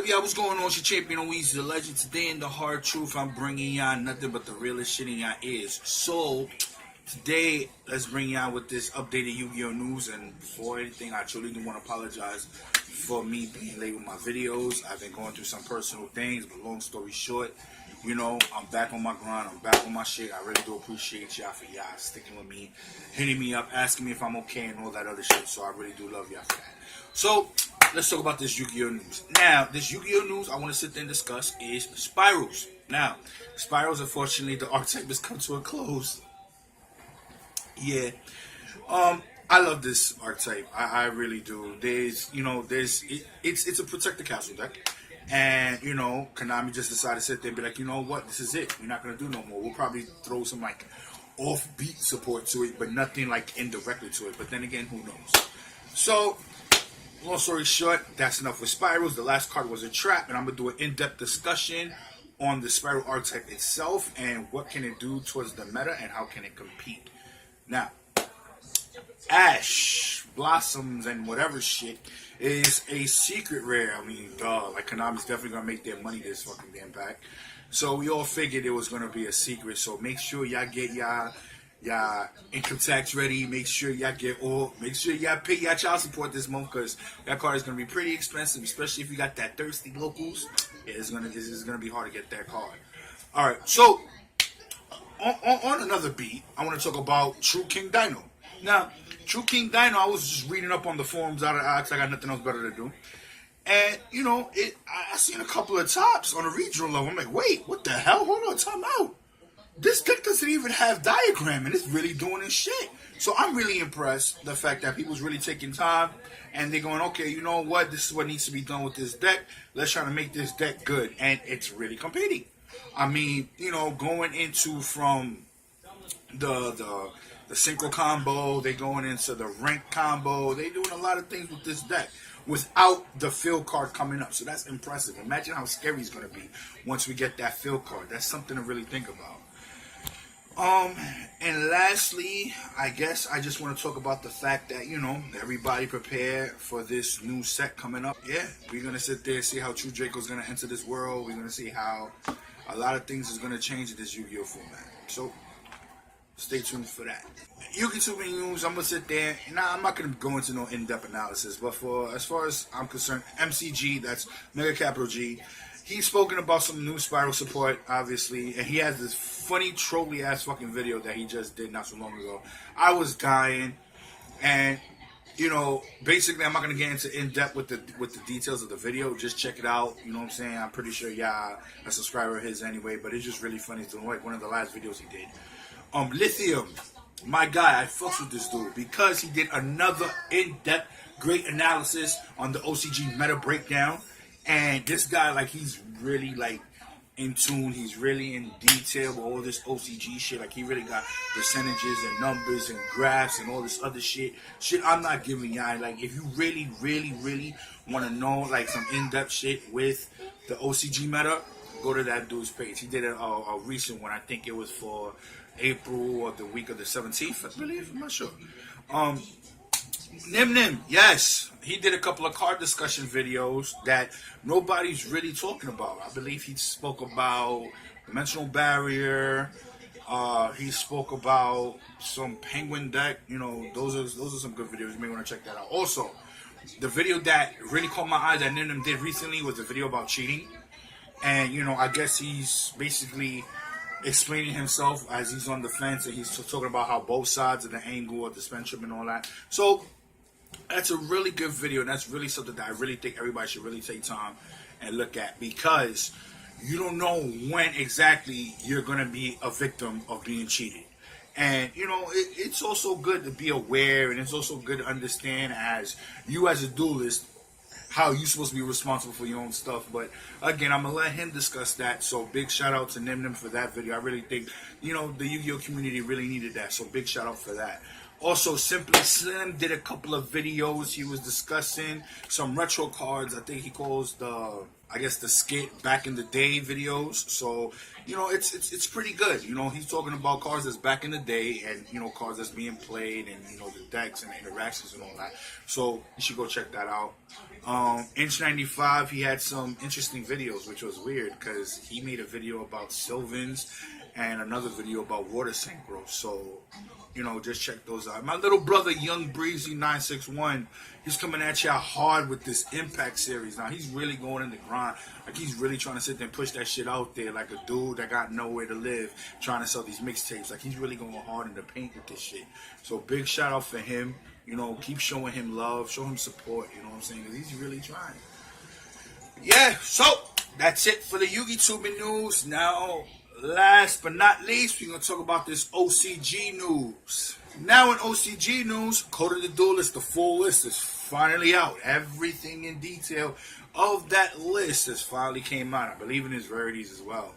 up, y'all? What's going on? It's your champion, Weezy the Legend. Today in the hard truth, I'm bringing y'all nothing but the realest shit in y'all ears. So, today, let's bring y'all with this updated Yu-Gi-Oh! News. And before anything, I truly do want to apologize for me being late with my videos. I've been going through some personal things, but long story short, you know, I'm back on my grind. I'm back on my shit. I really do appreciate y'all for y'all sticking with me, hitting me up, asking me if I'm okay and all that other shit. So I really do love y'all for that. So, let's talk about this Yu-Gi-Oh! News. Now, this Yu-Gi-Oh! News I want to sit there and discuss is Spirals. Now, Spirals, unfortunately, the archetype has come to a close. Yeah. I love this archetype. I really do. It's a Protect the Castle deck. And, you know, Konami just decided to sit there and be like, you know what, this is it. We're not going to do no more. We'll probably throw some, like, offbeat support to it, but nothing, like, indirectly to it. But then again, who knows? So, long story short, that's enough with Spirals. The last card was a trap, and I'm going to do an in-depth discussion on the Spiral archetype itself and what can it do towards the meta and how can it compete. Now, Ash, Blossoms, and whatever shit is a secret rare. I mean, duh, like Konami's definitely going to make their money this fucking damn pack. So we all figured it was going to be a secret, so make sure y'all get y'all income tax ready. Make sure y'all pay y'all child support this month, because that card is gonna be pretty expensive, especially if you got that thirsty locals. Yeah, it's gonna be hard to get that card. All right, so on another beat, I want to talk about True King Dino. Now, True King Dino, I was just reading up on the forums out of Ox. I got nothing else better to do. And, you know, I seen a couple of tops on a regional level. I'm like, wait, what the hell? Hold on, time out. This deck doesn't even have diagram, and it's really doing its shit. So I'm really impressed the fact that people's really taking time, and they're going, okay, you know what? This is what needs to be done with this deck. Let's try to make this deck good, and it's really competing. I mean, you know, going into from the synchro combo, they going into the rank combo. They doing a lot of things with this deck without the field card coming up. So that's impressive. Imagine how scary it's going to be once we get that field card. That's something to really think about. And lastly, I guess I just want to talk about the fact that, you know, everybody prepare for this new set coming up. Yeah, we're going to sit there and see how True Draco's going to enter this world. We're going to see how a lot of things is going to change in this Yu-Gi-Oh! Format. So, stay tuned for that. Yu-Gi-Oh! News, I'm going to sit there. Now, I'm not going to go into no in-depth analysis, but as far as I'm concerned, MCG, that's Mega Capital G, he's spoken about some new Spiral support, obviously, and he has this funny, trolly-ass fucking video that he just did not so long ago. I was dying, and, you know, basically, I'm not going to get into in-depth with the details of the video. Just check it out, you know what I'm saying? I'm pretty sure y'all a subscriber of his anyway, but it's just really funny. It's like one of the last videos he did. Lithium, my guy, I fucks with this dude because he did another in-depth, great analysis on the OCG meta breakdown. And this guy, like, he's really, like, in tune. He's really in detail with all this OCG shit. Like, he really got percentages and numbers and graphs and all this other shit. Shit I'm not giving y'all. Like, if you really, really, really want to know, like, some in-depth shit with the OCG meta, go to that dude's page. He did a recent one. I think it was for April or the week of the 17th, I believe. I'm not sure. Nim, yes, he did a couple of card discussion videos that nobody's really talking about. I believe he spoke about Dimensional Barrier. He spoke about some Penguin deck. You know, those are some good videos. You may want to check that out. Also, the video that really caught my eye that Nim did recently was a video about cheating. And, you know, I guess he's basically explaining himself as he's on the fence, and he's talking about how both sides of the angle of the spectrum and all that. So, that's a really good video, and that's really something that I really think everybody should really take time and look at, because you don't know when exactly you're going to be a victim of being cheated. And, you know, it's also good to be aware, and it's also good to understand as a duelist how you're supposed to be responsible for your own stuff. But again, I'm gonna let him discuss that. So big shout out to Nim for that video. I really think, you know, the Yu-Gi-Oh! Community really needed that. So big shout out for that. Also, Simply Slim did a couple of videos. He was discussing some retro cards. I think he calls the skit back in the day videos. So, it's pretty good. He's talking about cards that's back in the day, and cards that's being played, and the decks and the interactions and all that. So you should go check that out. Inch 95, he had some interesting videos, which was weird because he made a video about Sylvans and another video about water synchro. So, just check those out. My little brother, Young Breezy 961, he's coming at you hard with this Impact series. Now, he's really going in the grind. Like, he's really trying to sit there and push that shit out there like a dude that got nowhere to live, trying to sell these mixtapes. Like, he's really going hard in the paint with this shit. So, big shout out for him. Keep showing him love, show him support, you know what I'm saying? Because he's really trying. Yeah, so, that's it for the Yugi Tubing news. Now, last but not least, we're going to talk about this OCG news. Now in OCG news, Code of the Duelist, the full list is finally out. Everything in detail of that list has finally came out. I believe in his rarities as well.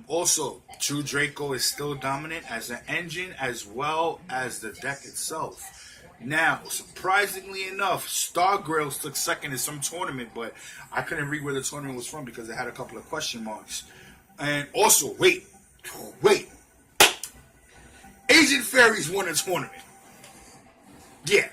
Also, True Draco is still dominant as an engine as well as the deck itself. Now, surprisingly enough, Star Grails took second in some tournament, but I couldn't read where the tournament was from because it had a couple of question marks. And also, wait. Agent Fairies won a tournament. Yeah.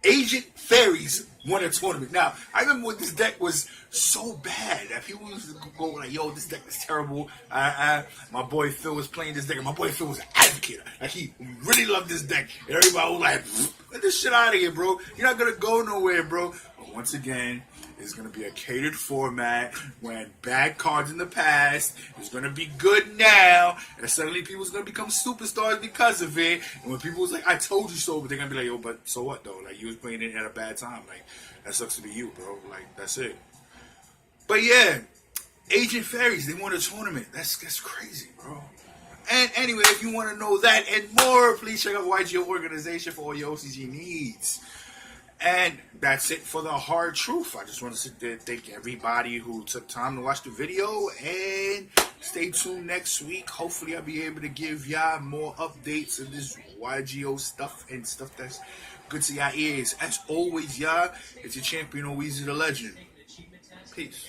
Agent Fairies won a tournament. Now, I remember when this deck was so bad that people used to go like, yo, this deck is terrible. My boy Phil was playing this deck, and my boy Phil was an advocate. Like, he really loved this deck. And everybody was like, get this shit out of here, bro. You're not going to go nowhere, bro. But once again, it's going to be a catered format when bad cards in the past is going to be good now, and suddenly people's going to become superstars because of it. And when people was like, I told you so, but they're going to be like, yo, but so what though? Like, you was playing it at a bad time. Like, that sucks to be you, bro. Like, that's it. But yeah, Agent Fairies, they won a tournament. That's crazy, bro. And anyway, if you want to know that and more, please check out YGO Organization for all your OCG needs. And that's it for the hard truth. I just want to sit there and thank everybody who took time to watch the video. And stay tuned next week. Hopefully I'll be able to give y'all more updates of this YGO stuff and stuff that's good to y'all ears. As always, y'all, it's your champion, Weezy the Legend. Peace.